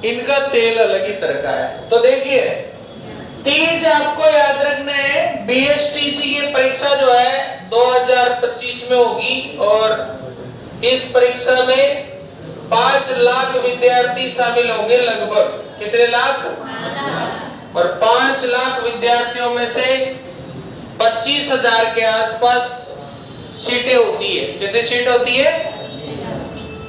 इनका तेल अलग ही तरह का है। तो देखिए तीज आपको याद रखना है, बीएसटीसी की परीक्षा जो है 2025 में होगी और इस परीक्षा में 5 लाख विद्यार्थी शामिल होंगे लगभग। कितने लाख? और 5 लाख विद्यार्थियों में से 25,000 के आसपास सीटें होती है। कितनी सीट होती है?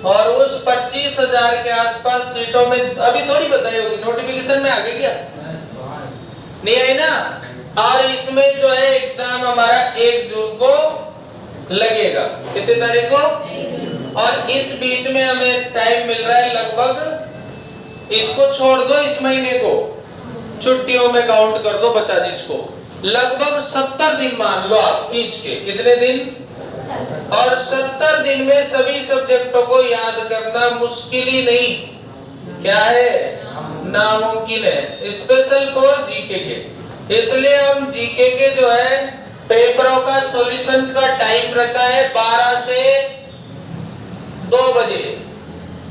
और उस 25,000 के आसपास सीटों में अभी थोड़ी बताई होगी, नोटिफिकेशन में आ गई क्या? नहीं आई ना। और इसमें जो है एग्जाम हमारा 1 जून को लगेगा। कितनी तारीख को? और इस बीच में हमें टाइम मिल रहा है लगभग, इसको छोड़ दो इस महीने को, छुट्टियों में काउंट कर दो बचा जिसको, लगभग 70 दिन मान लो आप खींच के। कितने दिन? और 70 दिन में सभी सब्जेक्टों को याद करना मुश्किल ही नहीं, क्या है, नामुमकिन है। स्पेशल कोर जीके के, इसलिए हम जीके के जो है पेपरों का सॉल्यूशन का टाइम रखा है 12 से 2 बजे।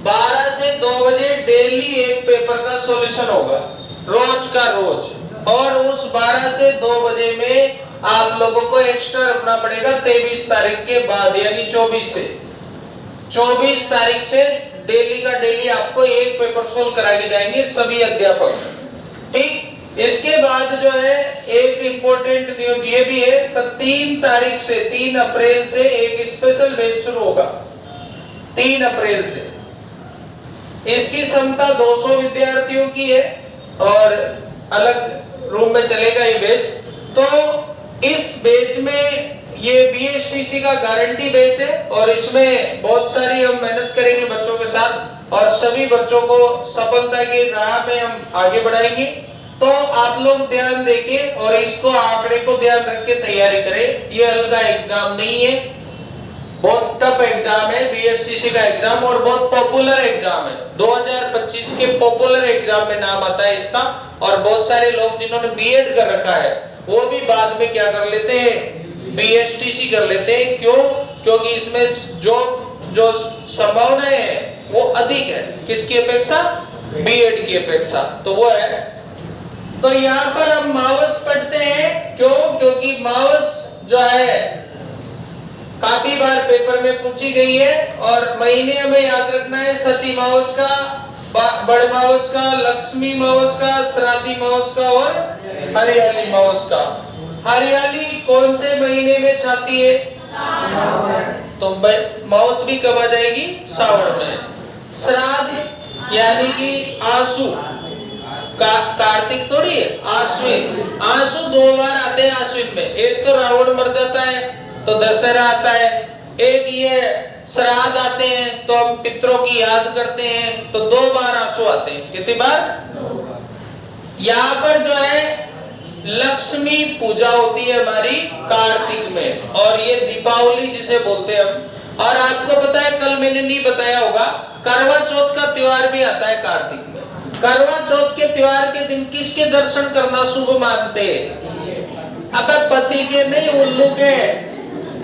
12 से 2 बजे डेली एक पेपर का सॉल्यूशन होगा, रोज का रोज। और उस 12 से 2 बजे में आप लोगों को एक्स्ट्रा रखना पड़ेगा 23 तारीख के बाद, यानी 24 तारीख से डेली का डेली आपको एक पेपर सोल्व कराए जाएंगे सभी अध्यापक। ठीक, इसके बाद जो है एक इम्पोर्टेंट न्यूज ये भी है कि 3 अप्रैल से एक स्पेशल बैच शुरू होगा। 3 अप्रैल से इसकी क्षमता 200 विद्यार्थियों की है और अलग रूम में चलेगा ये बैच। तो इस बैच में ये बीएसटीसी का गारंटी बैच है और इसमें बहुत सारी हम मेहनत करेंगे बच्चों के साथ और सभी बच्चों को सफलता की राह में हम आगे बढ़ाएंगे। तो आप लोग ध्यान देके और इसको आंकड़े को ध्यान रख के तैयारी करें। ये हल्का एग्जाम नहीं है, बहुत टफ एग्जाम है बीएसटीसी का एग्जाम और बहुत पॉपुलर एग्जाम है। 2025 के पॉपुलर एग्जाम में नाम आता है इसका। और बहुत सारे लोग जिन्होंने बीएड कर रखा है वो भी बाद में क्या कर लेते हैं, बीएसटीसी कर लेते हैं। क्यों? क्योंकि इसमें जो संभावनाएं है वो अधिक है, किसकी अपेक्षा? बीएड की अपेक्षा। तो वो है। तो यहाँ पर हम मावस पढ़ते हैं। क्यों? क्योंकि मावस जो है काफी बार पेपर में पूछी गई है और महीने हमें याद रखना है, सती मावस का, बड़ मावस का, लक्ष्मी मावस का, श्राद्धी मावस का और हरियाली मावस का। हरियाली कौन से महीने में छाती है? तो मावस भी कब आ जाएगी? सावन में। श्राद्ध यानी कि आंसू, कार्तिक थोड़ी है, आश्विन। आंसू 2 बार आते हैं आश्विन में, एक तो रावण मर जाता है तो दशहरा आता है, एक ये श्राद्ध आते हैं तो हम पितरों की याद करते हैं, तो 2 बार आंसू आते हैं। कितनी बार? यहाँ पर जो है लक्ष्मी पूजा होती है हमारी कार्तिक में और ये दीपावली जिसे बोलते हैं हम। और आपको पता है, कल मैंने नहीं बताया होगा, करवा चौथ का त्योहार भी आता है कार्तिक में। करवा चौथ के त्योहार के दिन किसके दर्शन करना शुभ मानते हैं? अब पति के नहीं, उल्लू के।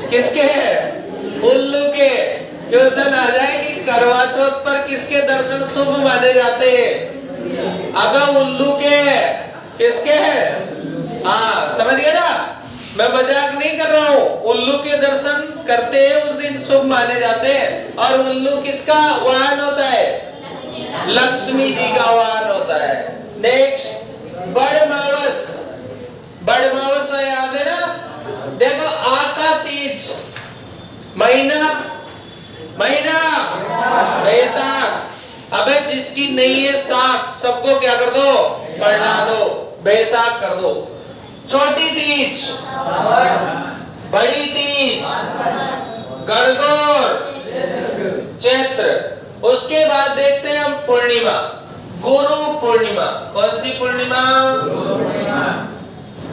किसके? उल्लू के। क्वेश्चन आ जाए कि करवा चौथ पर किसके दर्शन शुभ माने जाते हैं? अब उल्लू के। किसके? हाँ, समझ गए ना, मैं मजाक नहीं कर रहा हूँ। उल्लू के दर्शन करते हैं उस दिन शुभ माने जाते हैं। और उल्लू किसका वाहन होता है? लक्ष्मी जी का वाहन होता है। नेक्स्ट, बड़ मावस। बड़ मावस याद है ना? देखो, आका तीज महीना बैसाख। अबे जिसकी नहीं है साख, सबको क्या कर दो? पढ़ा दो, बैसाख कर दो। छोटी तीज, बड़ी तीज, गणगौर, चैत्र। उसके बाद देखते हैं हम पूर्णिमा, गुरु पूर्णिमा। कौन सी पूर्णिमा?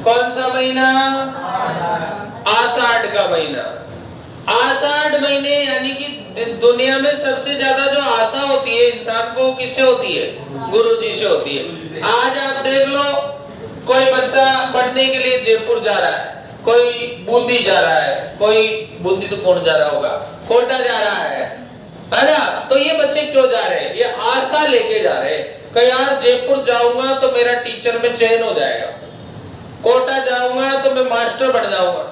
कौन सा महीना? आषाढ़ का महीना। आषाढ़ महीने यानी कि दुनिया में सबसे ज्यादा जो आशा होती है इंसान को, किससे होती है? गुरु जी से होती है। आज आप देख लो, कोई बच्चा पढ़ने के लिए जयपुर जा रहा है, कोई बूंदी जा रहा है, कोई बूंदी तो कौन जा रहा होगा, कोटा जा रहा है ना? तो ये बच्चे क्यों जा रहे हैं? ये आशा लेके जा रहे हैं। कि यार जयपुर जाऊंगा तो मेरा टीचर में चयन हो जाएगा, कोटा जाऊंगा तो मैं मास्टर बन जाऊंगा।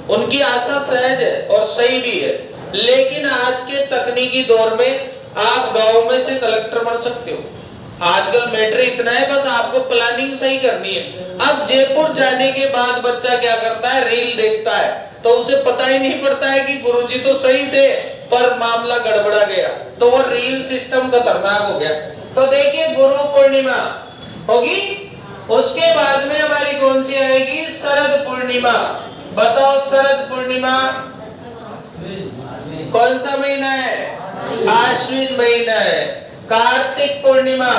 उनकी आशा सहज है और सही भी है, लेकिन आज के तकनीकी दौर में आप गांव में से कलेक्टर बन सकते हो। आजकल मैटर इतना है, बस आपको प्लानिंग सही करनी है। अब जयपुर जाने के बाद बच्चा क्या करता है, रील देखता है, तो उसे पता ही नहीं पड़ता है कि गुरुजी तो सही थे पर मामला गड़बड़ा गया, तो वो रील सिस्टम खतरनाक हो गया। तो देखिए गुरु पूर्णिमा होगी, उसके बाद में हमारी कौन सी आएगी, शरद पूर्णिमा। बताओ शरद पूर्णिमा कौन सा महीना है, आश्विन महीना है। कार्तिक पूर्णिमा,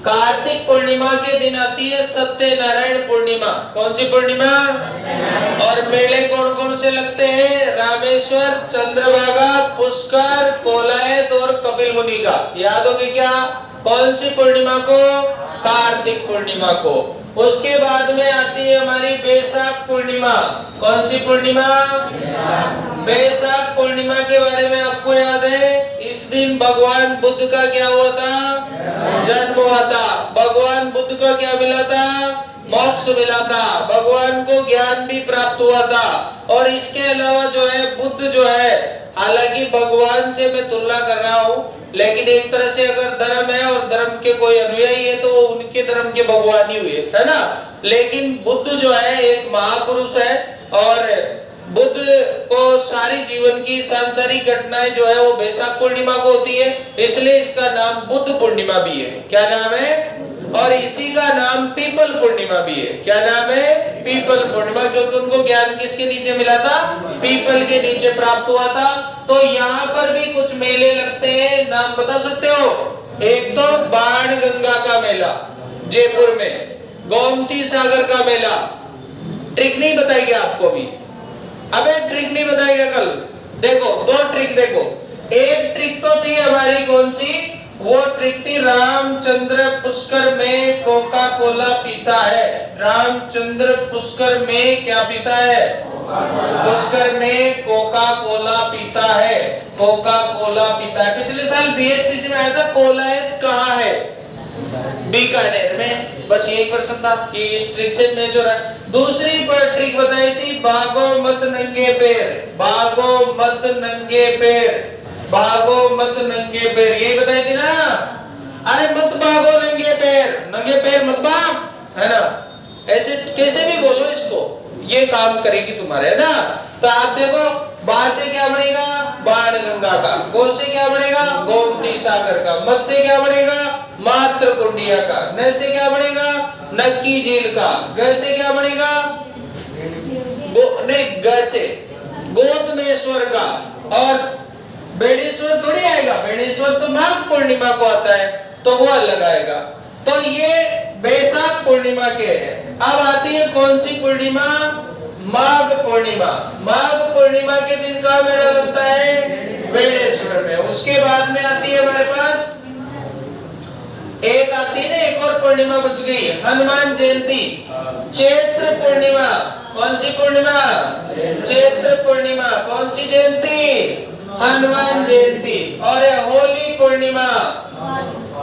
कार्तिक पूर्णिमा के दिन आती है सत्यनारायण पूर्णिमा। कौन सी पूर्णिमा, और मेले कौन कौन से लगते हैं, रामेश्वर, चंद्रभागा, पुष्कर, कोलायत और कपिल मुनि का। याद होगी क्या, कौन सी पूर्णिमा को, कार्तिक पूर्णिमा को। उसके बाद में आती है हमारी बैसाख पूर्णिमा। कौन सी पूर्णिमा, बैसाख पूर्णिमा के बारे में आपको याद है, इस दिन भगवान बुद्ध का क्या हुआ था, जन्म हुआ था। भगवान बुद्ध का क्या मिला था, मोक्ष मिला था। भगवान को ज्ञान भी प्राप्त हुआ था। और इसके अलावा जो है बुद्ध जो है, हालांकि भगवान से मैं तुलना कर रहा हूँ, लेकिन एक तरह से अगर धर्म है और धर्म के कोई अनुयायी है तो उनके धर्म के भगवान ही हुए, है ना। लेकिन बुद्ध जो है एक महापुरुष है, और बुद्ध को सारी जीवन की सांसारिक घटनाएं जो है वो बैसाख पूर्णिमा को होती है, इसलिए इसका नाम बुद्ध पूर्णिमा भी है। क्या नाम है, और इसी का नाम पीपल पूर्णिमा भी है। क्या नाम है, पीपल पूर्णिमा, क्योंकि उनको ज्ञान किसके नीचे मिला था, पीपल के नीचे प्राप्त हुआ था। तो यहाँ पर भी कुछ मेले लगते हैं, नाम बता सकते हो। एक तो बाण गंगा का मेला जयपुर में, गोमती सागर का मेला। ट्रिक नहीं बताएगी आपको भी, अबे ट्रिक नहीं बताएगा कल। देखो दो ट्रिक देखो, एक ट्रिक तो थी हमारी कौन सी, वो ट्रिक थी रामचंद्र पुष्कर में कोका कोला पीता है। रामचंद्र पुष्कर में क्या पीता है, पुष्कर में कोका कोला पीता है, कोका कोला पीता है। पिछले साल बीएसटीसी में आया था, कोलायत कहाँ है, बीकानेर में। बस यही प्रश्न था कि इस ट्रिक से मैं जो दूसरी पर ट्रिक बताई थी, भागो मत नंगे पैर, भागो मत नंगे पैर, भागो मत नंगे पैर, यही बताई थी ना। अरे मत भागो नंगे पैर, नंगे पैर मत भाग, है ना। ऐसे कैसे भी बोलो इसको, ये काम करेगी तुम्हारे, है ना। तो आप देखो, बाहर से क्या बनेगा, बाण गंगा का, गो से क्या बनेगा, गोमती सागर का, मत से क्या बनेगा, मात्र कुंडिया का, न से क्या बनेगा, नक्की झील का, ग से क्या बनेगा, नहीं ग से गौतमेश्वर का, और बेणेश्वर थोड़ी आएगा, बेणेश्वर तो माघ पूर्णिमा को आता है, तो वो अलग आएगा। तो ये बैसाख पूर्णिमा के है। अब आती है कौन सी पूर्णिमा, माघ पूर्णिमा। माघ पूर्णिमा के दिन का मेला लगता है बेणेश्वर में। उसके बाद में आती है हमारे पास एक आती है ना, एक और पूर्णिमा बच गई, हनुमान जयंती, चैत्र पूर्णिमा। कौन सी पूर्णिमा, चैत्र पूर्णिमा। कौन सी जयंती, हनुमान जयंती। और होली पूर्णिमा,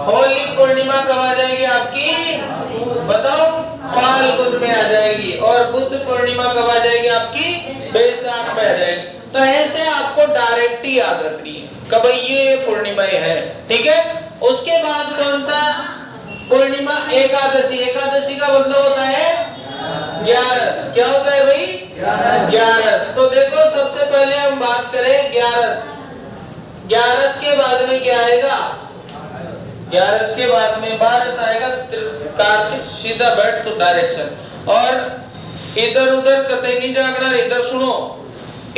होली पूर्णिमा कब आ जाएगी आपकी, बताओ, फाल्गुन में आ जाएगी। और बुद्ध पूर्णिमा कब आ जाएगी आपकी, बैसाख में आ जाएगी। तो ऐसे आपको डायरेक्ट ही याद रखनी है कब ये पूर्णिमाएं हैं, ठीक है। उसके बाद कौन सा पूर्णिमा, एकादशी। एकादशी का मतलब होता है ग्यारस। क्या होता है भाई, ग्यारस। तो देखो सबसे पहले हम बात करें ग्यारस। ग्यारस के बाद में क्या आएगा, ग्यारस के बाद में 12 आएगा, कार्तिक सीधा बैठ तो डायरेक्शन। और इधर उधर कतई नहीं जागना, इधर सुनो।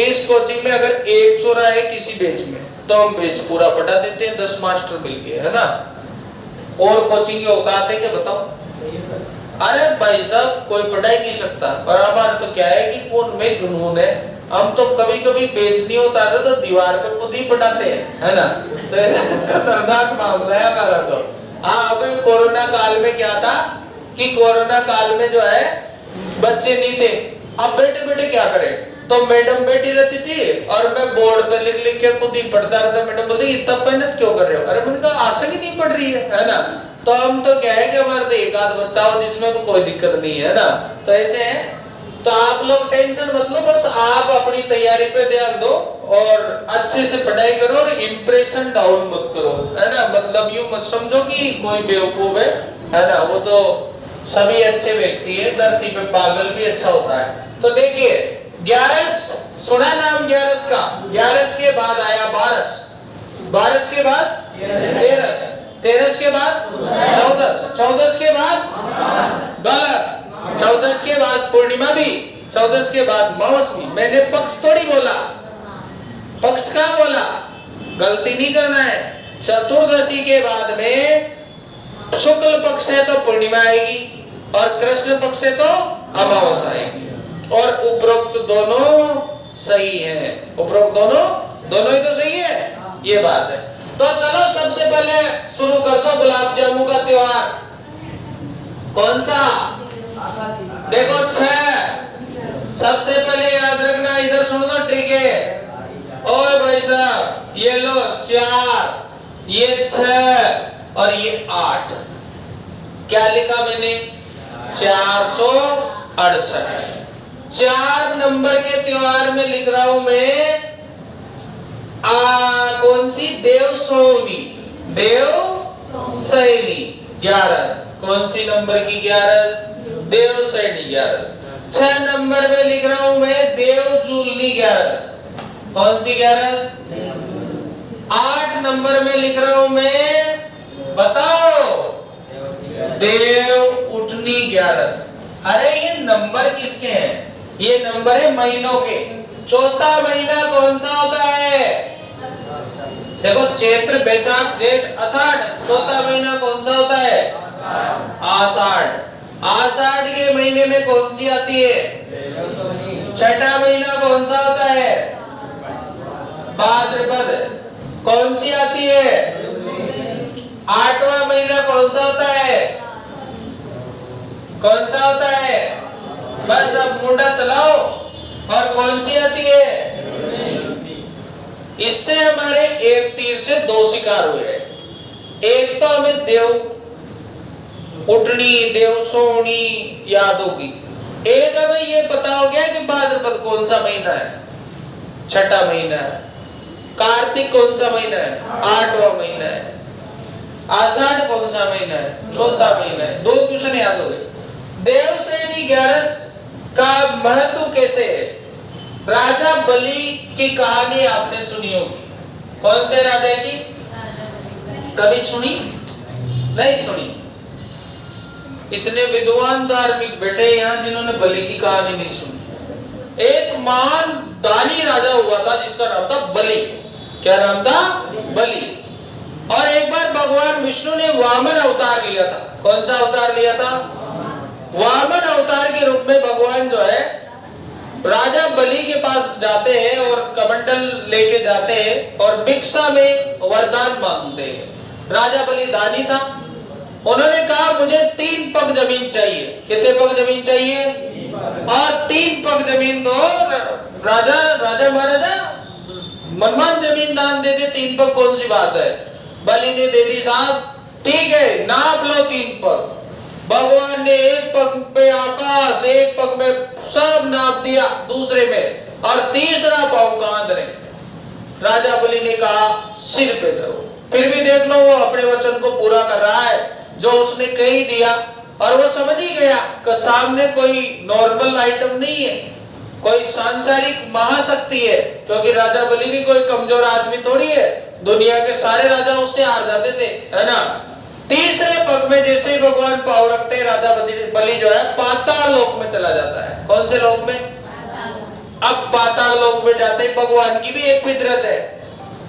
इस कोचिंग में अगर एक चोरा है किसी बेच में, तो हम बेच पूरा पढ़ा देते हैं 10 मास्टर मिलके, है ना। और कोचिंग की औकात है क्या, बताओ। अरे भाई साहब कोई पढ़ा ही नहीं सकता, पर हमारा तो क्या है कि कौन में जुनून है, हम तो कभी कभी बेच नहीं होता था तो दीवार पे खुद ही पटाते हैं, है ना। तो खतरनाक मामला है हमारा तो। हाँ, अभी कोरोना काल में क्या था कि कोरोना काल में जो है बच्चे नहीं थे, अब बैठे बैठे क्या करें, तो मैडम बैठी रहती थी और मैं बोर्ड पे लिख लिख के खुद ही पढ़ता रहता। मैडम बोलती इतना मेहनत क्यों कर रहे हो, अरे मैंने कहा आवश्यक ही नहीं पड़ रही है ना। तो हम तो क्या है कि हमारे तो एक आध बच्चा हो जिसमें तो कोई दिक्कत नहीं है ना, तो ऐसे है। तो आप लोग टेंशन मत लो, बस आप अपनी तैयारी पे ध्यान दो और अच्छे से पढ़ाई करो और इम्प्रेशन डाउन मत करो, है ना। मतलब यूं मत समझो कि कोई बेवकूफ है ना, वो तो सभी अच्छे व्यक्ति है, धरती पे पागल भी अच्छा होता है। तो देखिए 11 सुना नाम 11 का, 11 के बाद आया 12, 12 के बाद 13, 13 के बाद 14, 14 के बाद गलत, 14 के बाद पूर्णिमा भी, 14 के बाद मौसमी। मैंने पक्ष थोड़ी बोला, पक्ष का बोला, गलती नहीं करना है। चतुर्दशी के बाद में शुक्ल पक्ष है तो पूर्णिमा आएगी और कृष्ण पक्ष है तो अमावस्या आएगी, और उपरोक्त दोनों सही है, उपरोक्त दोनों ही तो सही है, ये बात है। तो चलो सबसे पहले शुरू कर दो गुलाब जामुन का त्योहार। कौन सा? देखो 6, सबसे पहले याद रखना, इधर सुन लो ट्रिक है। ओए भाई साहब ये लो 4, ये 6 और ये 8, क्या लिखा मैंने? 468। 4 नंबर के त्योहार में लिख रहा हूं मैं कौन सी? देवशोनी, देवशैनी 11। कौन सी नंबर की 11? देवशैनी 11। 6 नंबर में लिख रहा हूं मैं देवजूलनी 11। कौन सी 11? 8 नंबर में लिख रहा हूं मैं, बताओ, देव उठनी 11। अरे ये नंबर किसके हैं? ये नंबर है महीनों के। चौथा महीना कौन सा होता है? देखो चैत्र, बैसाख, जेठ, आषाढ़। चौथा महीना कौन सा होता है? आषाढ़। आषाढ़ के महीने में कौन सी आती है? छठा महीना कौन सा होता है? भाद्रपद। कौन सी आती है? 8वां महीना कौन सा होता है? कौन सा होता है? बस अब मुंडा चलाओ। और कौन सी आती है? इससे हमारे एक तीर से 2 शिकार हुए। एक तो हमें देव उठनी, देवसोनी याद होगी, एक हमें ये पता हो गया कि भाद्रपद कौन सा महीना है? छठा महीना है। कार्तिक कौन सा महीना है? 8वां महीना है। आषाढ़ कौन सा महीना है? चौथा महीना है। 2 क्वेश्चन याद हो गए। देवसेनी 11 का महत्व कैसे है? राजा बलि की कहानी आपने सुनी होगी। कौन से राजा की? कभी सुनी? नहीं सुनी? इतने विद्वान धार्मिक बेटे यहाँ जिन्होंने बलि की कहानी नहीं सुनी। एक महान दानी राजा हुआ था जिसका नाम था बलि। क्या नाम था? बलि। और एक बार भगवान विष्णु ने वामन अवतार लिया था। कौन सा अवतार लिया था? वामन अवतार के रूप में भगवान जो है राजा बलि के पास जाते हैं और कमंडल लेके जाते हैं और भिक्षा में वरदान मांगते हैं। राजा बलि दानी था। उन्होंने कहा मुझे 3 पग जमीन चाहिए। कितने पग जमीन चाहिए? और 3 पग जमीन दो। राजा महाराजा मनमान जमीन दान दे दे, 3 पग कौन सी बात है? बलि ने दे दी। साहब ठीक है, नाप लो 3 पग। भगवान ने एक पग पे आकाश, एक पग में सब नाप दिया, दूसरे में, और तीसरा पांव कहां धरे? राजा बलि ने कहा सिर पे धरो। फिर भी देख लो वो अपने वचन को पूरा कर रहा है जो उसने कह ही दिया। और वो समझ ही गया कि सामने कोई नॉर्मल आइटम नहीं है, कोई सांसारिक महाशक्ति है, क्योंकि राजा बलि भी कोई कमजोर आदमी थोड़ी है। दुनिया के सारे राजा उससे हार जाते थे, है ना। तीसरे पग में जैसे ही भगवान पांव रखते हैं, राजा बलि जो है पाताल लोक में चला जाता है। कौन से लोक में? अब पाताल लोक में जाते ही भगवान की भी एक फितरत है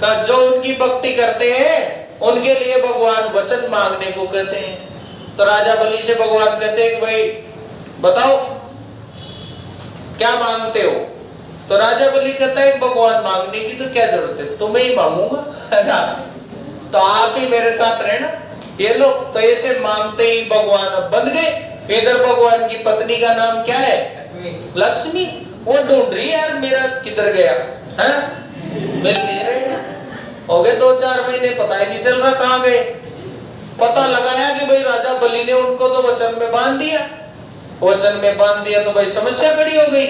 का जो उनकी भक्ति करते हैं उनके लिए भगवान वचन मांगने को कहते हैं। तो राजा बलि से भगवान कहते हैं कि भाई बताओ क्या मांगते हो? तो राजा बलि कहता है भगवान मांगने की तो क्या जरूरत है, तुम्हें ही मांगूंगा, है ना। तो आप ही मेरे साथ रहना। ये लोग तो ऐसे मांगते ही भगवान अब बंध गए। इधर भगवान की पत्नी का नाम क्या है? लक्ष्मी। वो ढूंढ रही यार मेरा किधर गया है, मिल नहीं रहे। हो गए 2-4 महीने, पता ही नहीं चल रहा कहाँ गए। पता लगाया कि भाई राजा बलि ने उनको तो वचन में बांध दिया। वचन में बांध दिया तो भाई समस्या खड़ी हो गई।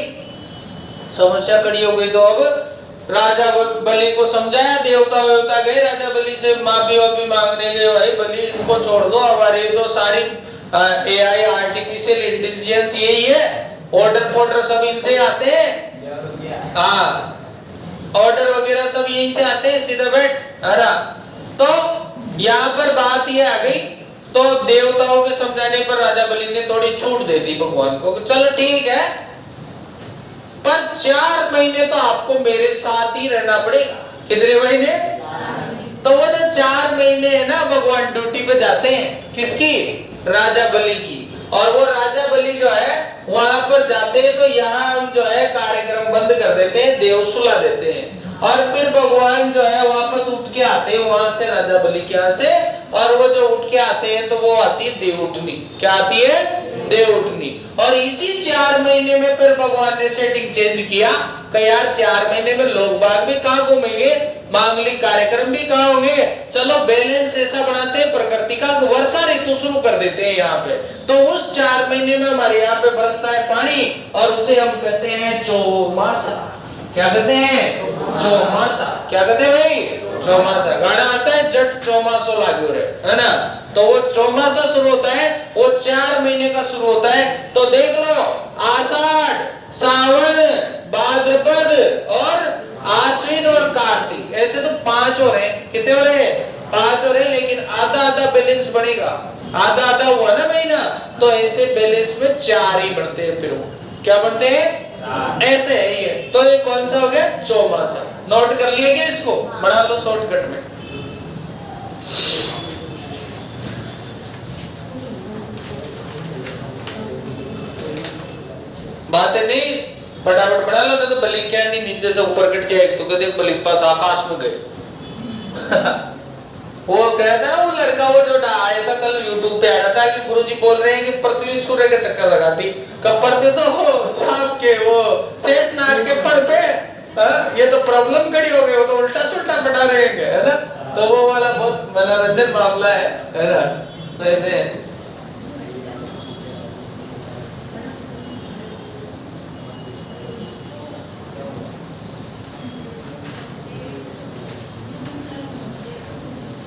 समस्या खड़ी हो गई तो अब राजा बलि को समझाया, देवता वेवता गए राजा बलि से माफी वाफी मांगने गए, भाई बलि इनको छोड़ दो, हमारे तो सारी AI आर्टिफिशियल इंटेलिजेंस यही है, ऑर्डर फोर्डर सब इनसे आते हैं। हाँ, ऑर्डर वगैरह सब यहीं से आते हैं, सीधा बैठ। तो यहाँ पर बात ये आ गई, तो देवताओं के समझाने पर राजा बलि ने थोड़ी छूट दे दी भगवान को, चलो ठीक है, पर 4 महीने तो आपको मेरे साथ ही रहना पड़ेगा। कितने महीने? तो वो जो 4 महीने है ना, भगवान ड्यूटी पे जाते हैं, किसकी? राजा बलि की। और वो राजा बलि जो है वहां पर जाते हैं तो यहाँ हम जो है कार्यक्रम बंद कर देते हैं, देव सुला देते हैं, और फिर भगवान जो है वापस उठ के आते हैं वहां से, राजा बलि के यहाँ से। और वो जो उठ के आते हैं तो वो आती है देवउठनी। क्या आती है? देवउठनी। और इसी 4 महीने में फिर भगवान ने सेटिंग चेंज किया कि यार 4 महीने में लोग बाग भी कहाँ घूमेंगे, मांगलिक कार्यक्रम भी कहाँ होंगे, चलो बैलेंस ऐसा बनाते हैं, प्रकृति का वर्षा ऋतु शुरू कर देते हैं यहाँ पे। तो उस 4 महीने में हमारे यहाँ पे बरसता है पानी, और उसे हम कहते हैं चौमासा। क्या कहते हैं? चौमासा। क्या कहते हैं भाई? चौमासा। गाना आता है जट चौमासो लागू रे, है ना? तो वो चौमासा शुरू होता है, वो 4 महीने का शुरू होता है। तो देख लो, आषाढ़, सावन, भाद्रपद और आश्विन और कार्तिक, ऐसे तो 5 हो रहे हैं। कितने हो रहे हैं? 5 हो रहे हैं, लेकिन आधा आधा बैलेंस बढ़ेगा। आधा आधा हुआ ना महीना, तो ऐसे बैलेंस में 4 ही बढ़ते हैं। फिर वो क्या बढ़ते हैं? ऐसे है ये। तो ये कौन सा हो गया? चौमासा। नोट कर लिया क्या? इसको बना लो शॉर्टकट में। बातें नहीं फटाफट बना लो, तो बलि क्या नहीं नीचे से ऊपर कट गया, एक तो कहते बलि पास आकाश में गए। वो कहता है वो लड़का, वो जो आया था कल यूट्यूब पे आ रहा था कि गुरुजी बोल रहे हैं कि पृथ्वी सूर्य के चक्कर लगाती, कब पड़ते तो हो सांप के वो शेषनाग के पर पे। ये तो प्रॉब्लम खड़ी हो गई, वो तो उल्टा सुल्टा बना रहे हैं, है ना? तो वो वाला बहुत मनोरंजन मामला है ना? तो ऐसे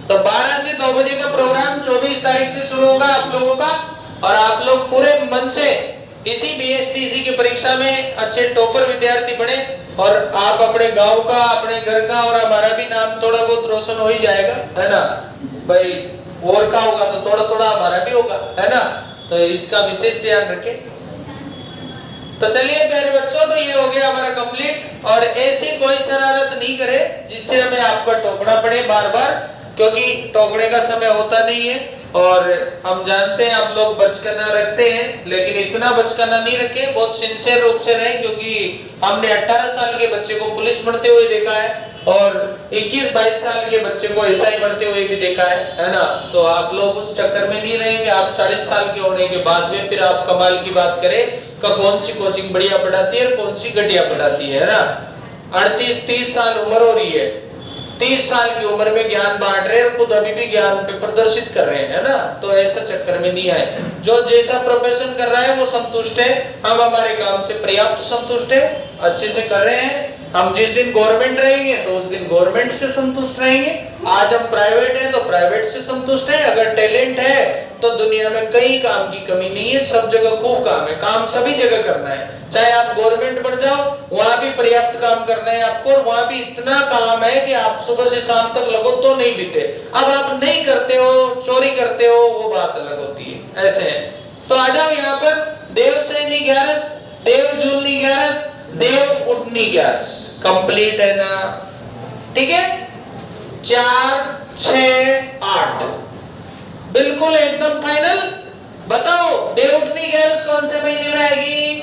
तो 12 से 2 बजे का प्रोग्राम 24 तारीख से शुरू होगा आप लोगों का। और आप लोग पूरे मन से इसी BSTC की परीक्षा में अच्छे टॉपर विद्यार्थी बने, और आप अपने गांव का, अपने घर का और हमारा भी नाम थोड़ा बहुत रोशन हो ही जाएगा, है ना भाई? और का होगा तो थोड़ा थोड़ा हमारा भी होगा, है ना? तो इसका विशेष ध्यान रखें। तो चलिए प्यारे बच्चों, तो ये हो गया हमारा कंप्लीट। और ऐसी कोई शरारत नहीं करे जिससे हमें आपका टोकना पड़े बार बार, क्योंकि टोकने का समय होता नहीं है। और हम जानते हैं आप लोग बचकाना रखते हैं, लेकिन इतना बचकाना नहीं रखे, बहुत सिंसियर रूप से रहें, क्योंकि हमने 18 साल के बच्चे को पुलिस बनते हुए देखा है, और 21-22 साल के बच्चे को SI बनते हुए भी देखा है ना? तो आप लोग उस चक्कर में नहीं रहेंगे। आप 40 साल के होने के बाद में फिर आप कमाल की बात करें कि कौन सी कोचिंग बढ़िया पढ़ाती है और कौन सी घटिया पढ़ाती है ना? 38-30 साल उम्र हो रही है, 30 साल की उम्र में ज्ञान बांट रहे हैं, खुद अभी भी ज्ञान पे प्रदर्शित कर रहे हैं, है ना? तो ऐसा चक्कर में नहीं आए। जो जैसा प्रोफेशन कर रहा है वो संतुष्ट है, हम हमारे काम से पर्याप्त संतुष्ट है, अच्छे से कर रहे हैं। हम जिस दिन गवर्नमेंट रहेंगे तो उस दिन गवर्नमेंट से संतुष्ट रहेंगे। आज हम प्राइवेट हैं तो प्राइवेट से संतुष्ट है। अगर टैलेंट है तो दुनिया में कहीं काम की कमी नहीं है, सब जगह खूब काम है। काम सभी जगह करना है, चाहे आप गवर्नमेंट बन जाओ, वहां भी पर्याप्त काम करना है आपको, और वहां भी इतना काम है कि आप सुबह से शाम तक लगो तो नहीं बीते। अब आप नहीं करते हो, चोरी करते हो, वो बात अलग होती है। ऐसे है। तो आ जाओ यहाँ पर, देव सैनी 11, देव जूलनी 11, देव उठनी 11 कंप्लीट है ना? ठीक है, 4, 6, 8 बिल्कुल एकदम फाइनल। बताओ देव उठनी 11 कौन से महीने में आएगी?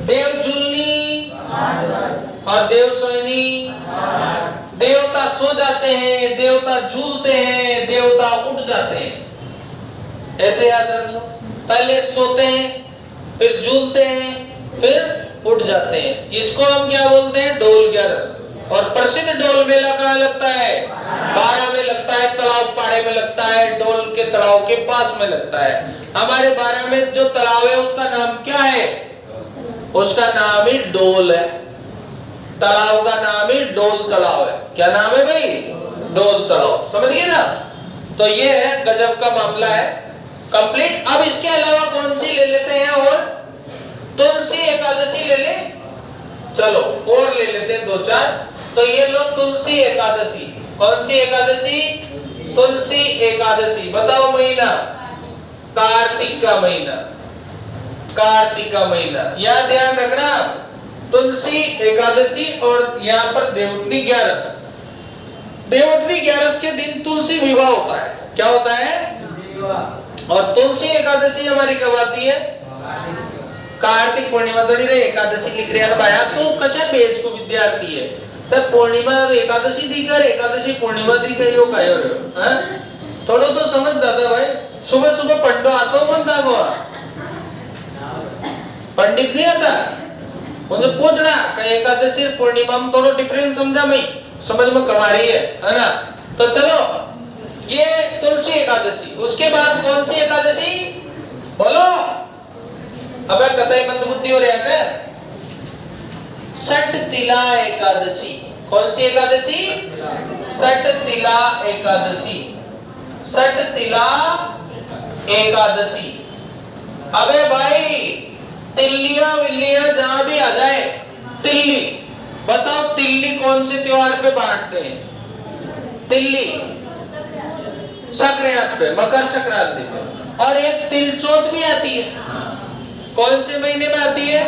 देव जुलनी और देव सोयनी। देवता सो जाते हैं, देवता झूलते हैं, देवता उठ जाते हैं, ऐसे याद रख लो। पहले सोते हैं, फिर झूलते हैं, फिर उठ जाते हैं। इसको हम क्या बोलते हैं? डोल 11। और प्रसिद्ध डोल मेला कहाँ लगता है? बारा में लगता है, तालाब पाड़े में लगता है, डोल के तालाब के पास में लगता है। हमारे बारा में जो तालाब है उसका नाम क्या है? उसका नाम ही डोल है। तालाब का नाम ही डोल तालाब है। क्या नाम है भाई? डोल तालाब। समझ गए ना? तो ये है, गजब का मामला है, कंप्लीट। अब इसके अलावा कौन सी ले लेते हैं? और तुलसी एकादशी ले ले, चलो और ले लेते हैं 2-4। तो ये लो तुलसी एकादशी। कौन सी एकादशी? तुलसी एकादशी। बताओ महीना? कार्तिक का महीना। कार्तिक का महीना, यह ध्यान रखना। तुलसी एकादशी और यहाँ पर देवउठनी 11। देवउठनी 11 के दिन तुलसी विवाह होता है। क्या होता है? और तुलसी एकादशी हमारी कब आती है? कार्तिक पूर्णिमा थोड़ी रे एकादशी लिख रहे हैं भाया। तू कशा पेज को विद्यार्थी है तब पूर्णिमा एकादशी दी कर, एकादशी पूर्णिमा दी कर, यो काय हो रहे हो? थोड़ा तो समझ दादा भाई। सुबह सुबह पंडो आतो कौन था को? पंडित नहीं आता। मुझे पूछना कि एकादशी पूर्णिमा में थोड़ा डिफरेंस समझा मैं, समझ में कमा रही है ना? तो चलो ये तुलसी एकादशी। उसके बाद कौन सी एकादशी बोलो? अबे कतई मंद बुद्धि हो रहा है। षट तिला एकादशी। कौन सी एकादशी? षट तिला एकादशी। षट तिला एकादशी। अबे भाई तिल्लियां विल्लियां जहां भी आ जाए, तिल्ली बताओ, तिल्ली कौन से त्योहार पे बांटते हैं? तिल्ली संक्रांति पे, मकर संक्रांति पे। और एक तिलचोत भी आती है। कौन से महीने में आती है?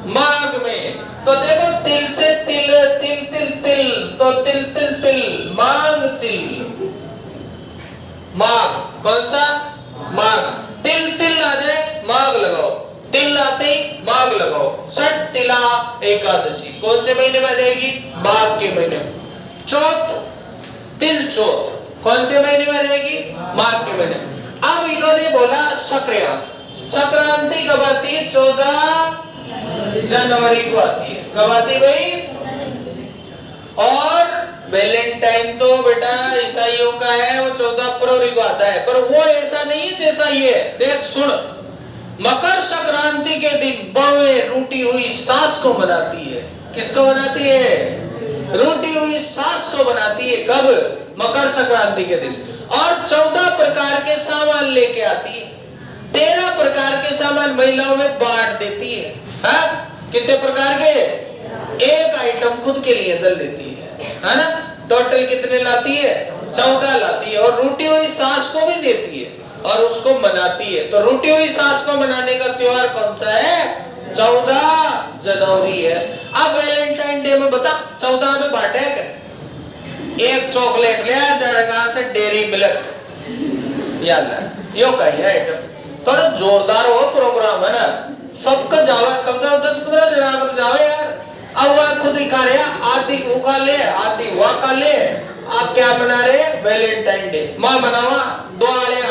माघ में। तो देखो तिल से तिल, तिल तिल तिल, तो तिल तिल तिल, माघ तिल, माघ। कौन सा? माघ। तिल तिल आ जाए माघ लगाओ, तिल आते ही माघ लगाओ। षट तिला एकादशी कौन से महीने में आ जाएगी? माघ के महीने। चौथ तिल चौथ कौन से महीने में आ जाएगी? माघ के महीने। अब इन्होंने बोला संक्रांति। संक्रांति कब आती है? 14 जनवरी को आती है। कब आती है भाई? और वैलेंटाइन तो बेटा ईसाइयों का है, वो 14 फरवरी को आता है। पर वो ऐसा नहीं है जैसा ये। देख सुन, मकर संक्रांति के दिन बहुएं रूठी हुई सास को बनाती है। किसको बनाती है? रूठी हुई सास को बनाती है। कब? मकर संक्रांति के दिन। और 14 प्रकार के सामान लेके आती है। 13 प्रकार के सामान महिलाओं में बांट देती है। हाँ? कितने प्रकार के? एक आइटम खुद के लिए दल लेती है ना? टोटल कितने लाती है? 14 लाती है। और रूठी हुई सास को भी देती है और उसको मनाती है। तो रूठी हुई सास को मनाने का त्योहार कौन सा है? 14 जनवरी है। अब वैलेंटाइन डे में बता 14 में बांटे क्या? एक चॉकलेट ले दड़गा से डेयरी मिल्क, यो कही है आइटम। थोड़ा जोरदार हो प्रोग्राम है ना? सबका जावा, कम से कम 10-15 जना का जावे यार। अब वह खुद ही खा रहे, आधी वो खा ले, आधी वह खा ले। आप क्या मना रहे? Valentine day. माँ मनावा दो आलिया,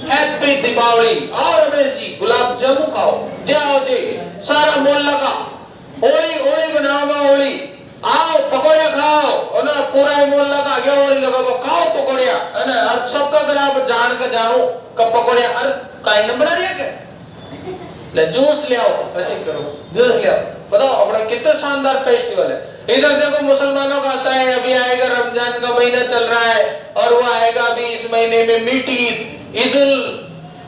हैप्पी दीपावली। और रमेश जी गुलाब जामुन खाओ, जाओ जी सारा मोहल्ला का होली होली मनाओ। होली आओ, पकौड़िया खाओ, है ना? पूरा मोहल्ला का आगे होली लगाओ, खाओ पकौड़िया, है ना? और सबका अगर आप जान का जानो कब पकौड़िया, अरे काई न बना रही है क्या? ले जूस ले आओ, ऐसे करो, जूस ले आओ। बताओ अपना कितना शानदार फेस्टिवल है। इधर देखो मुसलमानों का आता है, अभी आएगा रमजान का महीना चल रहा है, और वो आएगा अभी इस महीने में मीठी ईद उल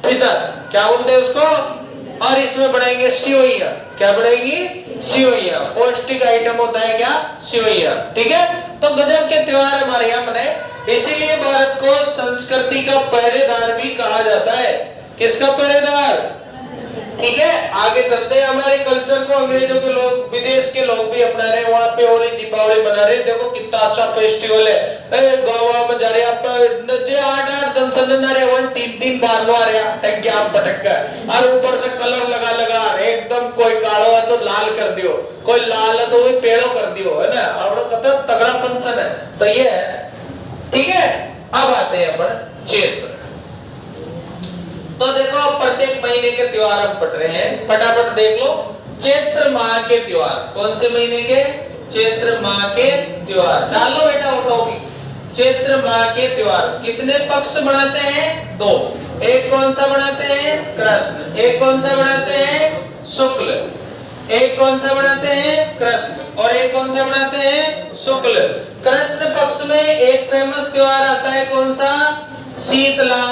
फितर, क्या बोलते हैं उसको? और इसमें बनाएंगे सिवैया। क्या बनाएंगी? सिवैया। पौष्टिक आइटम होता है क्या? सिवैया। ठीक है? तो गजब के त्योहार हमारे यहाँ मनाए। इसीलिए भारत को संस्कृति का पहरेदार भी कहा जाता है। किसका पहरेदार? ठीक है, आगे चलते हैं। हमारे कल्चर को अंग्रेजों के लोग, विदेश के लोग भी अपना रहे। वहाँ पे होली दीपावली मना रहे। देखो कितना अच्छा फेस्टिवल है। गोवा में जा रहे आप 8-8 दिन से ना रहे, 3-3 बार लो आ रहे टंके आप पटक कर, और ऊपर से कलर लगा एकदम। कोई कालो है तो लाल कर दियो, कोई लाल है तो वही पेड़ो कर दियो, है ना? और तगड़ा फंक्शन है। तो ये है, ठीक है। अब आते हैं अपन चैत्र। तो देखो प्रत्येक महीने के त्योहार हम पढ़ रहे हैं, फटाफट देख लो। चैत्र माह के त्योहार कौन से महीने के? चैत्र माह के त्योहार। डालो बेटा ऑटो भी। चैत्र माह के त्योहार कितने पक्ष बनाते हैं? दो। एक कौन सा बनाते हैं? कृष्ण। एक कौन सा बनाते हैं? शुक्ल। एक कौन सा बनाते हैं? कृष्ण। और एक कौन सा बनाते हैं? शुक्ल। कृष्ण पक्ष में एक फेमस त्योहार आता है, कौन सा? शीतला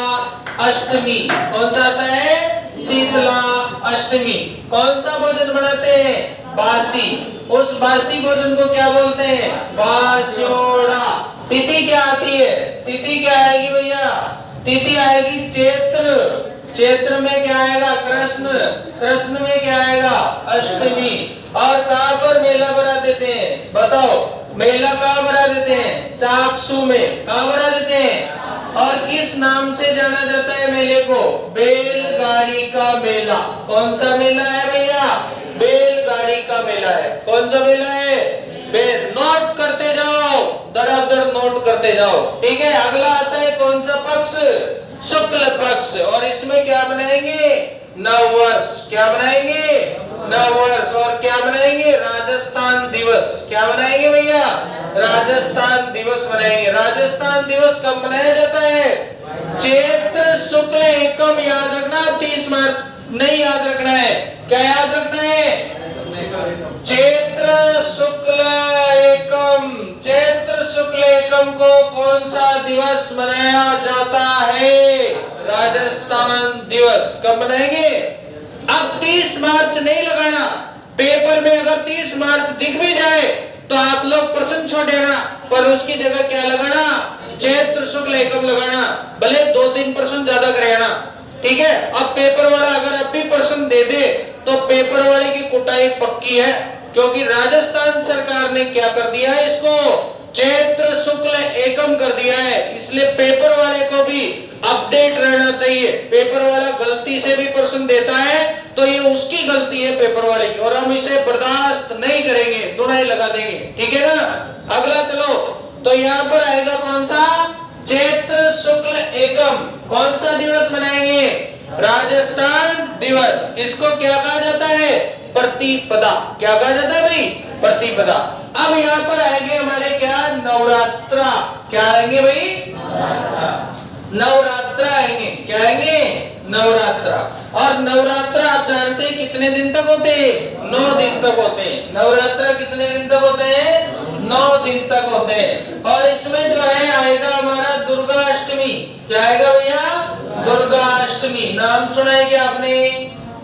अष्टमी। कौन सा आता है? शीतला अष्टमी। कौन सा भोजन बनाते हैं? बासी। उस बासी भोजन को क्या बोलते हैं? बास्योड़ा। तिथि क्या आती है? तिथि क्या आएगी भैया? तिथि आएगी चैत्र। चैत्र में क्या आएगा? कृष्ण। कृष्ण में क्या आएगा? अष्टमी। और कहां पर मेला भरा देते हैं? बताओ, मेला कहां भरा देते हैं? चाकसू में। कहां भरा देते हैं? और किस नाम से जाना जाता है मेले को? बैलगाड़ी का मेला। कौन सा मेला है भैया? बैलगाड़ी का मेला है। कौन सा मेला है? नोट करते जाओ, दर नोट करते जाओ, ठीक है। अगला आता है कौन सा पक्ष? शुक्ल पक्ष। और इसमें क्या बनाएंगे? नववर्ष। क्या बनाएंगे? नववर्ष। और क्या बनाएंगे? राजस्थान दिवस। क्या बनाएंगे भैया? राजस्थान दिवस बनाएंगे। राजस्थान दिवस कब मनाया जाता है? चैत्र शुक्ल एकम। याद रखना, 30 मार्च नहीं याद रखना है। क्या याद रखना है? चैत्र शुक्ल एकम। चैत्र शुक्ल एकम को कौन सा दिवस मनाया जाता है? राजस्थान दिवस। कब मनाएंगे? अब 30 मार्च नहीं लगाना। पेपर में अगर 30 मार्च दिख भी जाए तो आप लोग प्रश्न छोड़ देना, पर उसकी जगह क्या लगाना? चैत्र शुक्ल एकम लगाना। भले 2-3 प्रश्न ज्यादा कराना, ठीक है। अब पेपर वाला अगर अब भी प्रश्न दे दे तो पेपर वाले की कुटाई पक्की है, क्योंकि राजस्थान सरकार ने क्या कर दिया है? इसको चैत्र शुक्ल एकम कर दिया है। इसलिए पेपर वाले को भी अपडेट रहना चाहिए। पेपर वाला गलती से भी प्रश्न देता है तो ये उसकी गलती है, पेपर वाले की, और हम इसे बर्दाश्त नहीं करेंगे, दुनाई लगा देंगे, ठीक है ना। अगला चलो, तो यहाँ पर आएगा कौन सा? चैत्र शुक्ल एकम। कौन सा दिवस मनाएंगे? राजस्थान दिवस। इसको क्या कहा जाता है? प्रतिपदा। क्या कहा जाता है भाई? प्रतिपदा। अब यहाँ पर आएंगे हमारे क्या? नवरात्रा। क्या आएंगे भाई? नवरात्रा आएंगे। क्या आएंगे? नवरात्रा। और नवरात्रा आप जानते हैं कितने दिन तक होते हैं? 9 दिन तक होते हैं। नवरात्रा कितने दिन तक होते हैं? 9 दिन तक होते हैं। और इसमें जो है आएगा हमारा दुर्गा अष्टमी। क्या आएगा भैया? दुर्गा अष्टमी। नाम सुना है क्या आपने?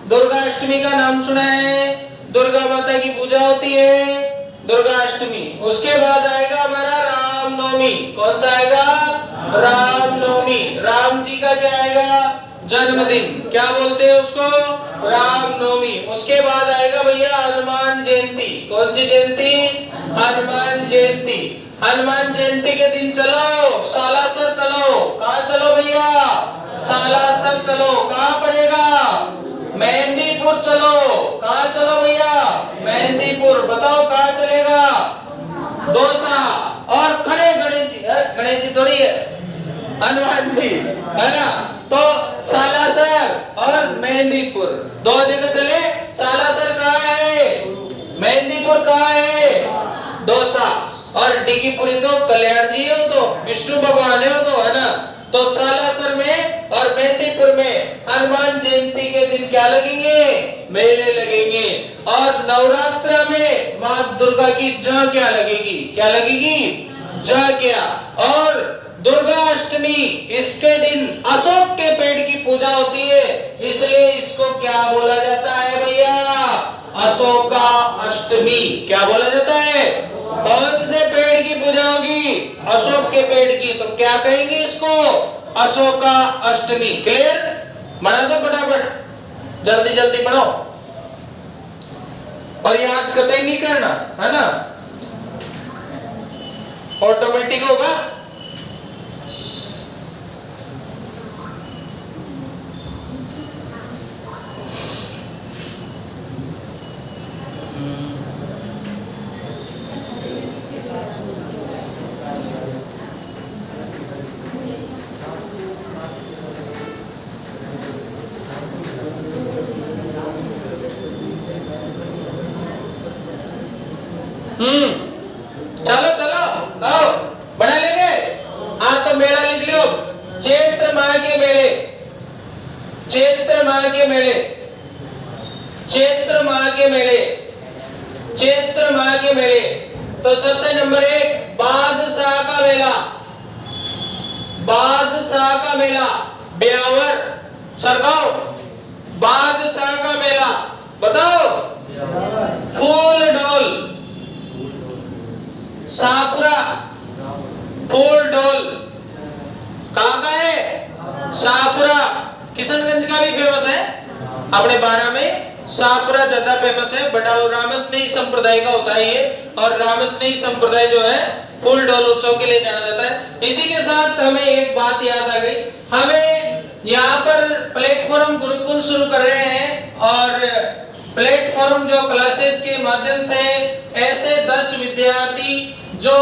दुर्गा अष्टमी का नाम सुना है? दुर्गा माता की पूजा होती है दुर्गा अष्टमी। उसके बाद आएगा हमारा रामनवमी। कौन सा आएगा? रामनवमी। राम जी का क्या आएगा? जन्मदिन। क्या बोलते हैं उसको? रामनवमी। उसके बाद आएगा भैया हनुमान जयंती। कौन सी जयंती? हनुमान जयंती। हनुमान जयंती के दिन चलो सालासर चलो। कहाँ चलो भैया? सालासर चलो। कहाँ पड़ेगा? मेहंदीपुर चलो। कहाँ चलो भैया? मेहंदीपुर। बताओ कहाँ चलेगा? दौसा। और खड़े गणेश जी, गणेश जी थोड़ी है, हनुमान जी है ना। तो सालासर और मेहंदीपुर 2 जगह चले। सालासर कहाँ है? मेहंदीपुर कहाँ है? दौसा। और डिगीपुरी तो कल्याण जी हो, तो विष्णु भगवान है, तो है ना। तो सालासर में और मेहंदीपुर में हनुमान जयंती के दिन क्या लगेंगे? मेले लगेंगे। और नवरात्र में माँ दुर्गा की क्या लगेगी? क्या लगेगी? क्या। और दुर्गा अष्टमी, इसके दिन अशोक के पेड़ की पूजा होती है, इसलिए इसको क्या बोला जाता है भैया? अशोका अष्टमी। क्या बोला जाता है? कौन से पेड़ की पूजा होगी? अशोक के पेड़ की। तो क्या कहेंगे इसको? अशोका अष्टमी। क्लियर? बना दो फटाफट, जल्दी जल्दी पढ़ो, और याद कतई नहीं करना, है ना, ऑटोमेटिक होगा। मेला लिख लियो, चैत्र माह के मेले, चैत्र माह के मेले, चैत्र माह के मेले, चैत्र माह के मेले। तो सबसे नंबर 1 बादशाह का मेला, बादशाह का मेला, ब्यावर सरगांव, बादशाह का मेला, बताओ। फूल डोल, शाहपुरा, फूल डोल कहाँ का है? शाहपुरा। किशनगंज का भी फेमस है, अपने बारा में शाहपुरा ज्यादा फेमस है, बड़ा रामस्नेही संप्रदाय का होता है ये, और रामस्नेही संप्रदाय जो है फूल डोल उत्सव के लिए जाना जाता है। इसी के साथ हमें एक बात याद आ गई, हमें यहाँ पर प्लेटफॉर्म गुरुकुल शुरू कर रहे हैं, और प्लेटफॉर्म जो क्लासेस के माध्यम से ऐसे 10 विद्यार्थी जो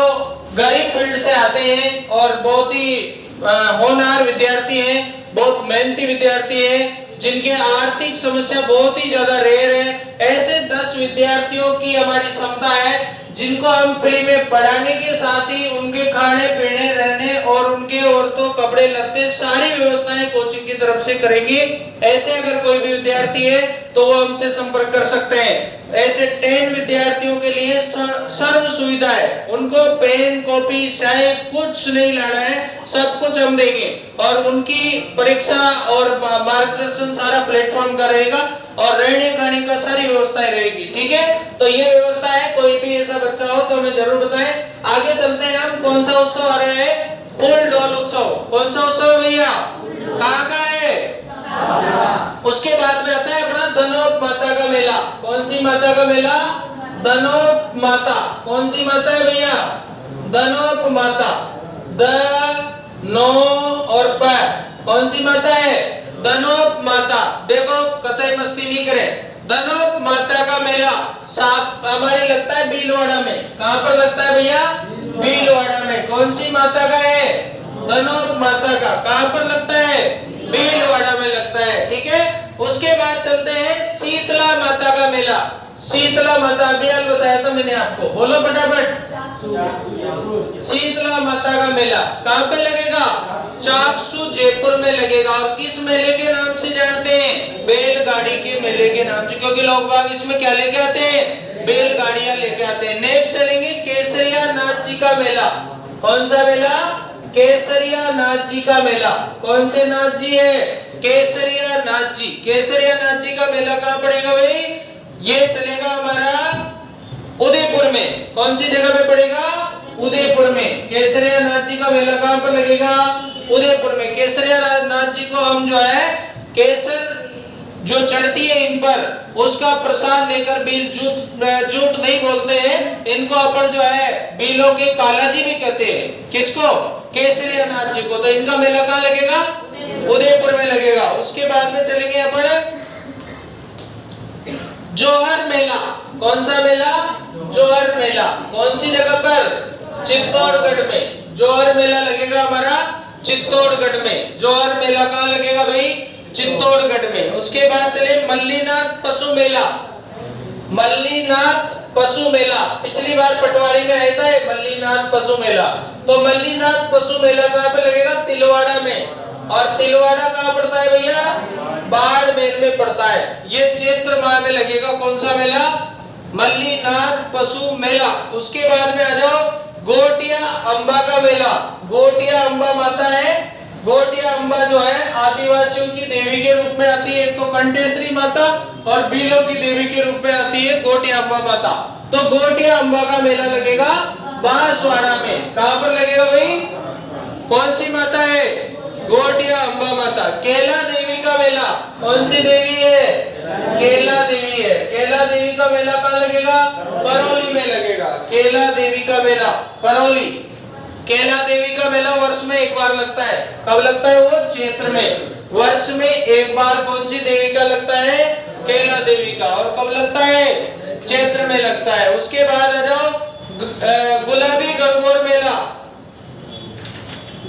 गरीब फील्ड से आते हैं और बहुत ही होनहार विद्यार्थी हैं, बहुत मेहनती विद्यार्थी हैं, जिनके आर्थिक समस्या बहुत ही ज्यादा रेयर है, ऐसे 10 विद्यार्थियों की हमारी क्षमता है जिनको हम फ्री में पढ़ाने के साथ ही उनके खाने पीने रहने और उनके औरतों कपड़े लत्ते सारी व्यवस्थाएं कोचिंग की तरफ से करेंगे। ऐसे अगर कोई भी विद्यार्थी है तो वो हमसे संपर्क कर सकते हैं। ऐसे 10 विद्यार्थियों के लिए सर्व सुविधा है, उनको पेन कॉपी चाहे कुछ नहीं लाना है, सब कुछ हम देंगे, और उनकी परीक्षा और मार्गदर्शन सारा प्लेटफॉर्म का रहेगा, और रहने खाने का सारी व्यवस्थाएं रहेगी। ठीक है, तो ये व्यवस्था है, कोई भी ऐसा बच्चा हो तो हमें जरूर बताएं। आगे चलते हैं हम, कौन सा उत्सव आ रहा है? फूल डोल उत्सव। कौन सा उत्सव है भैया? कहाँ का है? उसके बाद में आता है अपना धनोप माता का मेला। कौन सी माता का मेला? धनोप माता। कौन सी माता है भैया? धनोप माता। द नो और प, कौन सी माता है? धनोप माता। देखो कतई मस्ती नहीं करें। धनोप माता का मेला साफ हमारे लगता है भीलवाड़ा में। कहाँ पर लगता है भैया? भीलवाड़ा में। कौन सी माता का है? धनोप माता का। कहाँ पर लगता है? भीलवाड़ा में लगता है। ठीक है, उसके बाद चलते हैं शीतला माता का मेला। शीतला माता अभी बताया था मैंने आपको, बोलो फटाफट। शीतला माता का मेला कहाँ पे लगेगा? चाकसू जयपुर में लगेगा। और किस मेले के नाम से जानते हैं? बैलगाड़ी के मेले के नाम से, क्योंकि लोग बाग इसमें क्या लेके आते हैं? बैलगाड़ियां लेके आते हैं। नेक्स्ट चलेंगे केसरिया नाथ जी का मेला। कौन सा मेला? केसरिया नाथ जी का मेला। कौन से नाथ जी है? केसरिया नाथ जी। केसरिया नाथ जी का मेला कहाँ पड़ेगा भाई? ये चलेगा हमारा उदयपुर में। कौन सी जगह पे पड़ेगा? उदयपुर में। केसरिया नाथ जी का मेला कहाँ पर लगेगा? उदयपुर में। केसरिया नाथ जी को हम जो है केसर जो चढ़ती है इन पर, उसका प्रसाद लेकर बिल झूठ नहीं बोलते हैं, इनको अपन जो है बिलों के काला जी भी कहते हैं। किसको? केसरिया नाथ जी को। तो इनका मेला कहाँ लगेगा? उदयपुर में लगेगा। उसके बाद में चलेंगे अपन जोहर मेला। कौन सा मेला? जोहर मेला। कौन सी जगह पर? चित्तौड़गढ़ में। जोहर मेला लगेगा हमारा चित्तौड़गढ़ में। जोहर मेला कहाँ लगेगा भाई? चित्तौड़गढ़ में। उसके बाद चले मल्लीनाथ पशु मेला। मल्लीनाथ पशु मेला पिछली बार पटवारी में आया था मल्लीनाथ पशु मेला। तो मल्लीनाथ पशु मेला कहाँ पे लगेगा? तिलवाड़ा में। और तिलवाड़ा कहाँ पड़ता है भैया? बाड़मेर में पड़ता है। ये चैत्र माह में लगेगा। कौन सा मेला? मल्लीनाथ पशु मेला। उसके बाद में आ जाओ गोटिया अंबा का मेला। गोटिया अंबा माता है। गोटिया अंबा जो है आदिवासियों की देवी के रूप में आती है, एक तो कंटेश्वरी माता और बीलों की देवी के रूप में आती है गोटिया अंबा माता। तो गोटिया अंबा का मेला लगेगा बांसवाड़ा में। कहाँ पर लगेगा भाई? कौन सी माता है? गोटिया अंबा माता। केला देवी का मेला। कौन सी देवी है? केला देवी है। केला देवी का मेला कहाँ लगेगा? करौली में लगेगा। केला देवी का मेला करौली। केला देवी का मेला वर्ष में एक बार लगता है। कब लगता है वो? चैत्र में। वर्ष में एक बार कौन सी देवी का लगता है? केला देवी का। और कब लगता है? चैत्र में लगता है। उसके बाद आ जाओ गुलाबी गणगौर मेला।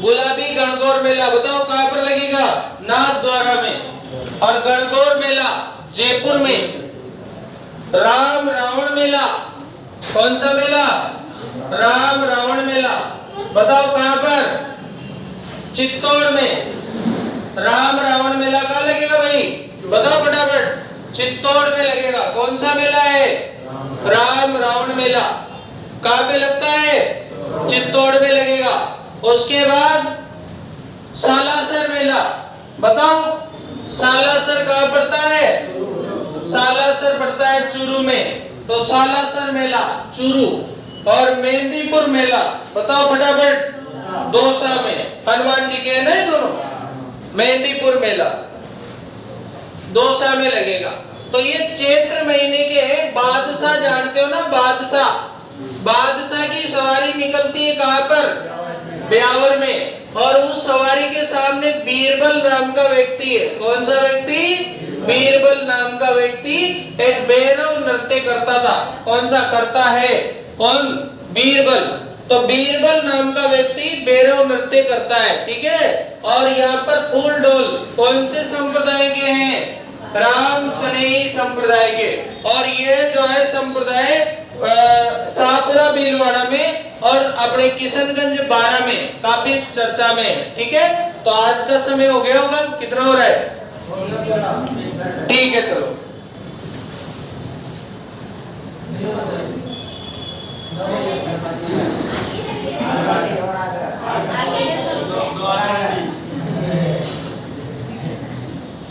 गुलाबी गणगौर मेला बताओ कहां पर लगेगा? नाथद्वारा में। और गणगौर मेला जयपुर में। राम रावण मेला। कौन सा मेला? राम रावण मेला। बताओ कहां पर? चित्तौड़ में राम रावण मेला कहाँ लगेगा भाई, बताओ फटाफट। चित्तौड़ में लगेगा। कौन सा मेला है, राम रावण मेला। कहाँ पे लगता है, चित्तौड़ में लगेगा। उसके बाद सालासर मेला, बताओ सालासर कहाँ पड़ता है, सालासर पड़ता है चूरू में, तो सालासर मेला चूरू। और मेहंदीपुर मेला बताओ फटाफट, दौसा में, हनुमान जी के है ना ये दोनों। मेहंदीपुर मेला दौसा में लगेगा। तो ये चैत्र महीने के बादशाह जानते हो ना, बादशाह, बादशाह की सवारी निकलती है कहां पर, ब्यावर में। और उस सवारी के सामने बीरबल नाम का व्यक्ति है। कौन सा व्यक्ति, बीरबल नाम का व्यक्ति एक भैरव नृत्य करता था। कौन सा करता है, कौन, बीरबल। तो बीरबल नाम का व्यक्ति भैरव नृत्य करता है, ठीक है। और यहाँ पर फूल डोल कौन से संप्रदाय के हैं, राम स्नेही संप्रदाय के। और ये जो है संप्रदाय शाहपुरा भीलवाड़ा में और अपने किशनगंज 12 में काफी चर्चा में है, ठीक है। तो आज का समय हो गया होगा, कितना हो रहा है, ठीक है चलो। No.